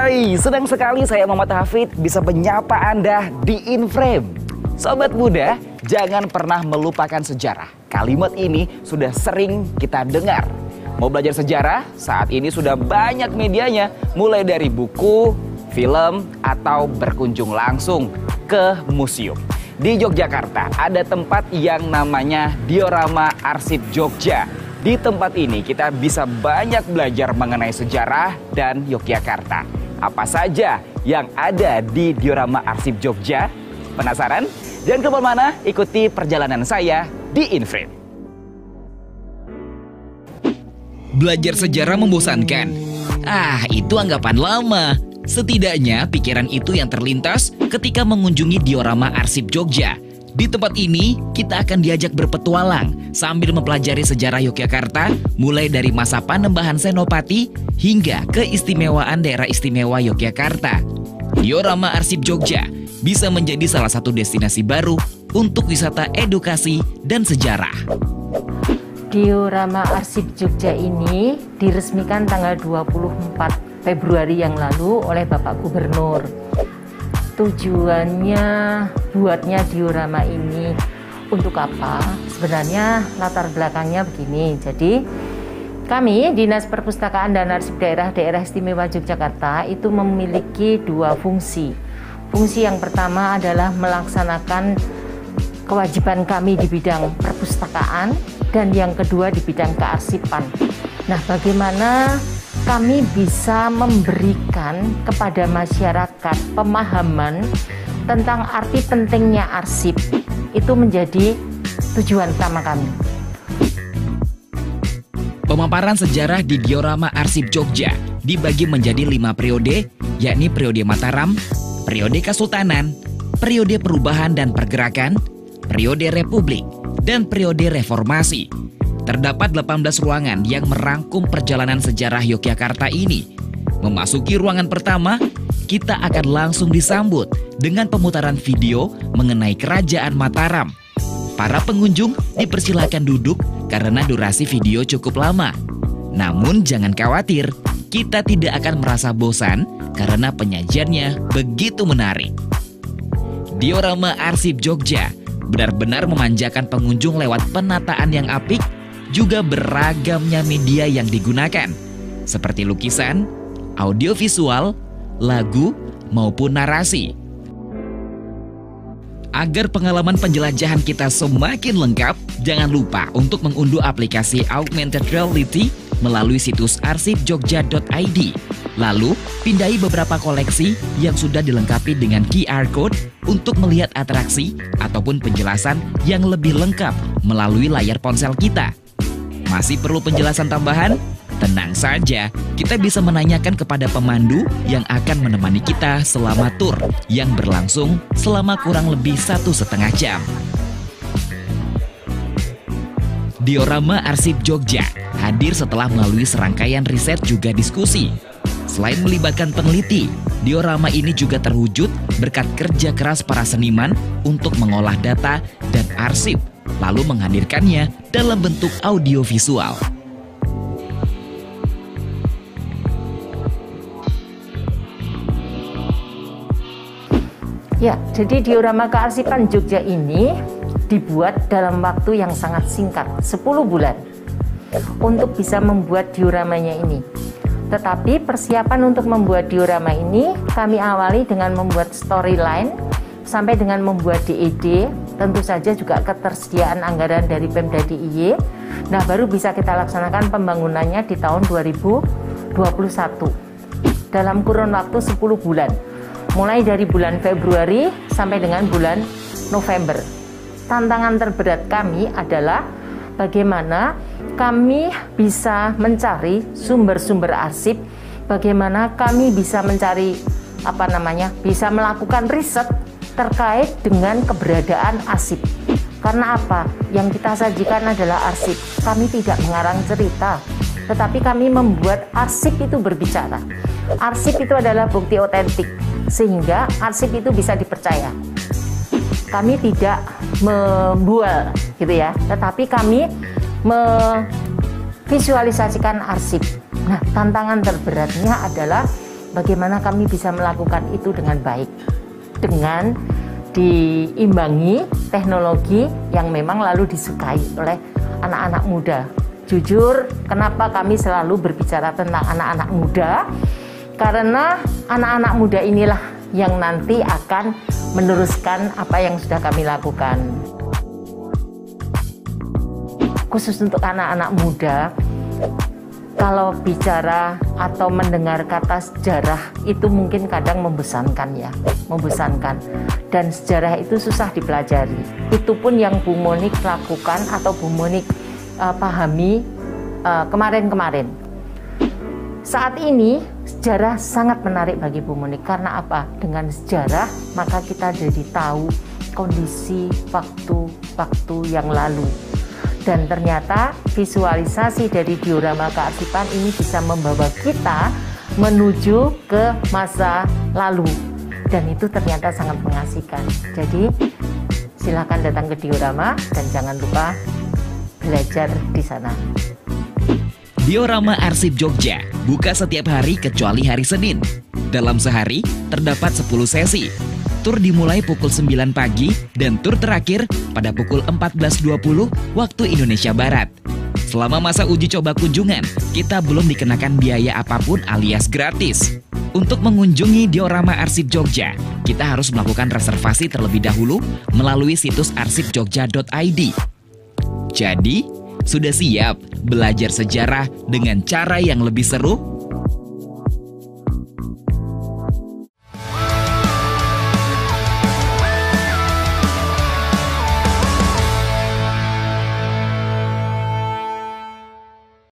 Hai, senang sekali saya Muhammad Hafid bisa menyapa Anda di InFrame. Sobat muda, jangan pernah melupakan sejarah. Kalimat ini sudah sering kita dengar. Mau belajar sejarah? Saat ini sudah banyak medianya, mulai dari buku, film, atau berkunjung langsung ke museum. Di Yogyakarta ada tempat yang namanya Diorama Arsip Jogja. Di tempat ini kita bisa banyak belajar mengenai sejarah dan Yogyakarta. Apa saja yang ada di Diorama Arsip Jogja? Penasaran? Jangan kemana-mana, ikuti perjalanan saya di InFrame. Belajar sejarah membosankan? Itu anggapan lama. Setidaknya pikiran itu yang terlintas ketika mengunjungi Diorama Arsip Jogja. Di tempat ini, kita akan diajak berpetualang sambil mempelajari sejarah Yogyakarta, mulai dari masa Panembahan Senopati hingga keistimewaan daerah istimewa Yogyakarta. Diorama Arsip Jogja bisa menjadi salah satu destinasi baru untuk wisata edukasi dan sejarah. Diorama Arsip Jogja ini diresmikan tanggal 24 Februari yang lalu oleh Bapak Gubernur. Tujuannya buatnya diorama ini untuk apa? Sebenarnya latar belakangnya begini. Jadi kami Dinas Perpustakaan dan Arsip Daerah Istimewa Yogyakarta itu memiliki dua fungsi. Fungsi yang pertama adalah melaksanakan kewajiban kami di bidang perpustakaan dan yang kedua di bidang kearsipan. Nah, bagaimana kami bisa memberikan kepada masyarakat pemahaman tentang arti pentingnya arsip, itu menjadi tujuan utama kami. Pemaparan sejarah di Diorama Arsip Jogja dibagi menjadi 5 periode, yakni periode Mataram, periode Kesultanan, periode Perubahan dan Pergerakan, periode Republik, dan periode Reformasi. Terdapat 18 ruangan yang merangkum perjalanan sejarah Yogyakarta ini. Memasuki ruangan pertama, kita akan langsung disambut dengan pemutaran video mengenai Kerajaan Mataram. Para pengunjung dipersilakan duduk karena durasi video cukup lama. Namun jangan khawatir, kita tidak akan merasa bosan karena penyajiannya begitu menarik. Diorama Arsip Jogja benar-benar memanjakan pengunjung lewat penataan yang apik, juga beragamnya media yang digunakan, seperti lukisan, audiovisual, lagu, maupun narasi. Agar pengalaman penjelajahan kita semakin lengkap, jangan lupa untuk mengunduh aplikasi Augmented Reality melalui situs arsipjogja.id. Lalu, pindai beberapa koleksi yang sudah dilengkapi dengan QR Code untuk melihat atraksi ataupun penjelasan yang lebih lengkap melalui layar ponsel kita. Masih perlu penjelasan tambahan? Tenang saja, kita bisa menanyakan kepada pemandu yang akan menemani kita selama tur yang berlangsung selama kurang lebih 1,5 jam. Diorama Arsip Jogja hadir setelah melalui serangkaian riset juga diskusi. Selain melibatkan peneliti, diorama ini juga terwujud berkat kerja keras para seniman untuk mengolah data dan arsip, lalu menghadirkannya dalam bentuk audiovisual. Ya, jadi diorama kearsipan Jogja ini dibuat dalam waktu yang sangat singkat, 10 bulan, untuk bisa membuat dioramanya ini. Tetapi persiapan untuk membuat diorama ini kami awali dengan membuat storyline sampai dengan membuat DED, tentu saja juga ketersediaan anggaran dari Pemda DIY. Nah, baru bisa kita laksanakan pembangunannya di tahun 2021 dalam kurun waktu 10 bulan. Mulai dari bulan Februari sampai dengan bulan November. Tantangan terberat kami adalah bagaimana kami bisa mencari sumber-sumber arsip, bagaimana kami bisa mencari bisa melakukan riset terkait dengan keberadaan arsip. Karena apa? Yang kita sajikan adalah arsip. Kami tidak mengarang cerita, tetapi kami membuat arsip itu berbicara. Arsip itu adalah bukti otentik, sehingga arsip itu bisa dipercaya. Kami tidak membual gitu ya, tetapi kami memvisualisasikan arsip. Nah, tantangan terberatnya adalah bagaimana kami bisa melakukan itu dengan baik, dengan diimbangi teknologi yang memang lalu disukai oleh anak-anak muda. Jujur, kenapa kami selalu berbicara tentang anak-anak muda? Karena anak-anak muda inilah yang nanti akan meneruskan apa yang sudah kami lakukan. Khusus untuk anak-anak muda, kalau bicara atau mendengar kata sejarah itu mungkin kadang membosankan ya, membosankan. Dan sejarah itu susah dipelajari. Itu pun yang Bu Monik lakukan atau Bu Monik pahami kemarin-kemarin. Saat ini sejarah sangat menarik bagi Bu Monik. Karena apa? Dengan sejarah maka kita jadi tahu kondisi waktu-waktu yang lalu. Dan ternyata visualisasi dari diorama kearsipan ini bisa membawa kita menuju ke masa lalu. Dan itu ternyata sangat mengasihkan. Jadi silakan datang ke diorama dan jangan lupa belajar di sana. Diorama Arsip Jogja buka setiap hari kecuali hari Senin. Dalam sehari terdapat 10 sesi. Tur dimulai pukul 9 pagi dan tur terakhir pada pukul 14.20 waktu Indonesia Barat. Selama masa uji coba kunjungan, kita belum dikenakan biaya apapun alias gratis. Untuk mengunjungi Diorama Arsip Jogja, kita harus melakukan reservasi terlebih dahulu melalui situs arsipjogja.id. Jadi, sudah siap belajar sejarah dengan cara yang lebih seru?